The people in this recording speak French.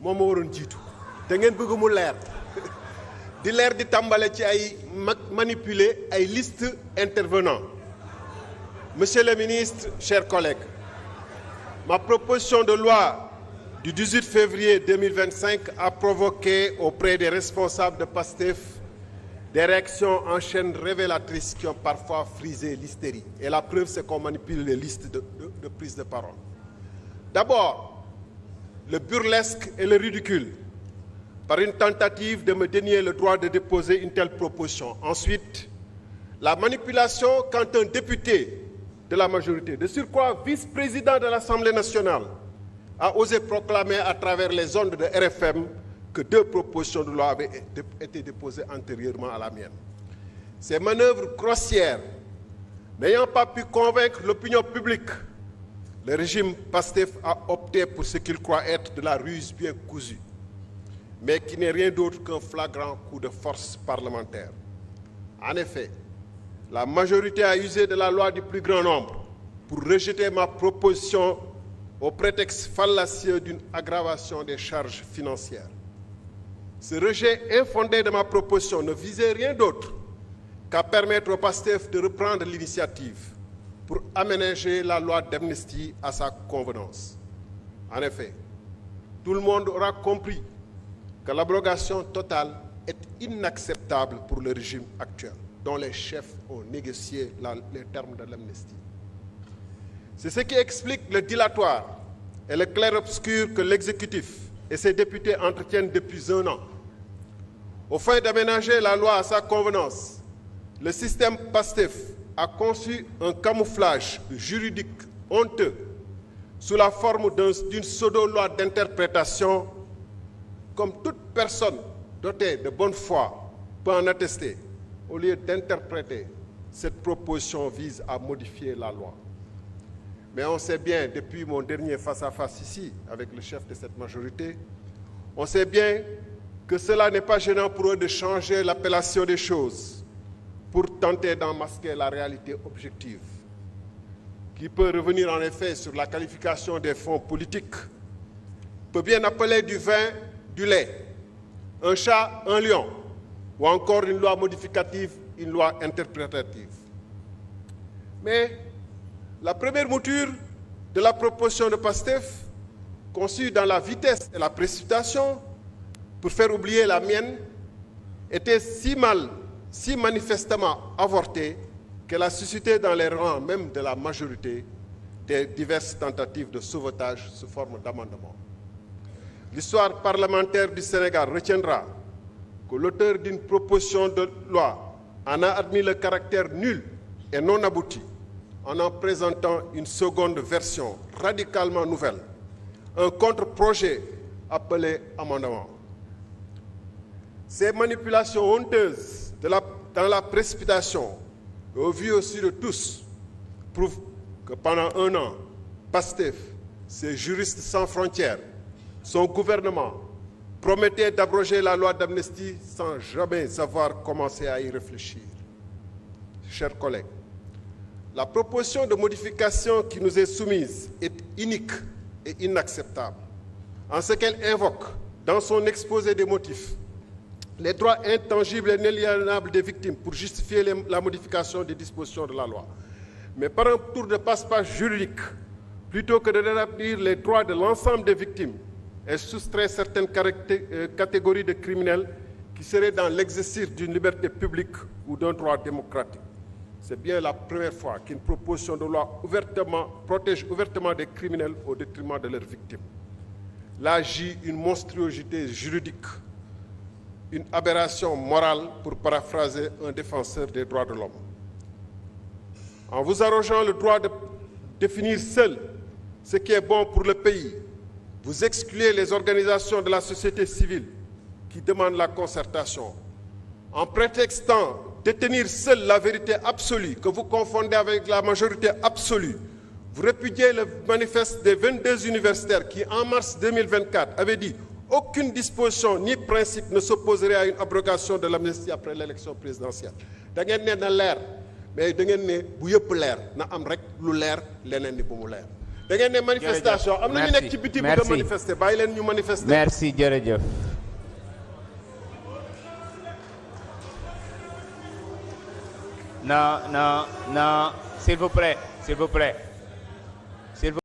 moo ma waroon jiitu te ngeen bëgg mu leer di leer di tàmbale ci ay manipuler ay liste intervenants. Monsieur le ministre, chers collègues, ma proposition de loi du 18 février 2025 a provoqué auprès des responsables de PASTEF des réactions en chaîne révélatrices qui ont parfois frisé l'hystérie. Et la preuve, c'est qu'on manipule les listes de prise de parole. D'abord, le burlesque et le ridicule, par une tentative de me dénier le droit de déposer une telle proposition. Ensuite, la manipulation quand un député de la majorité, de surcroît vice-président de l'Assemblée nationale, a osé proclamer à travers les ondes de RFM que 2 propositions de loi avaient été déposées antérieurement à la mienne. Ces manœuvres grossières, n'ayant pas pu convaincre l'opinion publique, le régime PASTEF a opté pour ce qu'il croit être de la ruse bien cousue, mais qui n'est rien d'autre qu'un flagrant coup de force parlementaire. En effet, la majorité a usé de la loi du plus grand nombre pour rejeter ma proposition au prétexte fallacieux d'une aggravation des charges financières. Ce rejet infondé de ma proposition ne visait rien d'autre qu'à permettre au PASTEF de reprendre l'initiative pour aménager la loi d'amnistie à sa convenance. En effet, tout le monde aura compris que l'abrogation totale est inacceptable pour le régime actuel, dont les chefs ont négocié les termes de l'amnistie. C'est ce qui explique le dilatoire et le clair-obscur que l'exécutif et ses députés entretiennent depuis 1 an. Aux fins d'aménager la loi à sa convenance, le système PASTEF a conçu un camouflage juridique honteux sous la forme d'une pseudo-loi d'interprétation, comme toute personne dotée de bonne foi peut en attester. Au lieu d'interpréter, cette proposition vise à modifier la loi. Mais on sait bien, depuis mon dernier face-à-face ici, avec le chef de cette majorité, on sait bien que cela n'est pas gênant pour eux de changer l'appellation des choses pour tenter d'en masquer la réalité objective, qui peut revenir en effet sur la qualification des fonds politiques, peut bien appeler du vin, du lait, un chat, un lion, ou encore une loi modificative, une loi interprétative. Mais la première mouture de la proposition de PASTEF, conçue dans la vitesse et la précipitation pour faire oublier la mienne, était si manifestement avortée qu'elle a suscité dans les rangs même de la majorité des diverses tentatives de sauvetage sous forme d'amendement. L'histoire parlementaire du Sénégal retiendra que l'auteur d'une proposition de loi en a admis le caractère nul et non abouti en présentant une seconde version radicalement nouvelle, un contre-projet appelé amendement. Ces manipulations honteuses dans la précipitation, au vu aussi de tous, prouvent que pendant 1 an, PASTEF, ses juristes sans frontières, son gouvernement promettait d'abroger la loi d'amnistie sans jamais avoir commencé à y réfléchir. Chers collègues, la proposition de modification qui nous est soumise est inique et inacceptable, en ce qu'elle invoque, dans son exposé des motifs, les droits intangibles et inaliénables des victimes pour justifier la modification des dispositions de la loi. Mais par un tour de passe-passe juridique, plutôt que de rétablir les droits de l'ensemble des victimes, elle soustrait certaines catégories de criminels qui seraient dans l'exercice d'une liberté publique ou d'un droit démocratique. C'est bien la première fois qu'une proposition de loi protège ouvertement des criminels au détriment de leurs victimes. Là agit une monstruosité juridique, une aberration morale, pour paraphraser un défenseur des droits de l'homme. En vous arrogeant le droit de définir seul ce qui est bon pour le pays, vous excluez les organisations de la société civile qui demandent la concertation. En prétextant détenir seule la vérité absolue, que vous confondez avec la majorité absolue, vous répudiez le manifeste des 22 universitaires qui, en mars 2024, avaient dit « Aucune disposition ni principe ne s'opposerait à une abrogation de l'amnistie après l'élection présidentielle. » Da ngeen ne na leer, mais da ngeen ne bu yëpp leer na am rek lu leer leneen ni bu mu leer. da ngeen ne manifestation am na ñu nekk ci biti bëgg a manifester bàyyi leen ñu manifester. merci jërëjëf. non non non s'il vous plaît s'il vous plaît.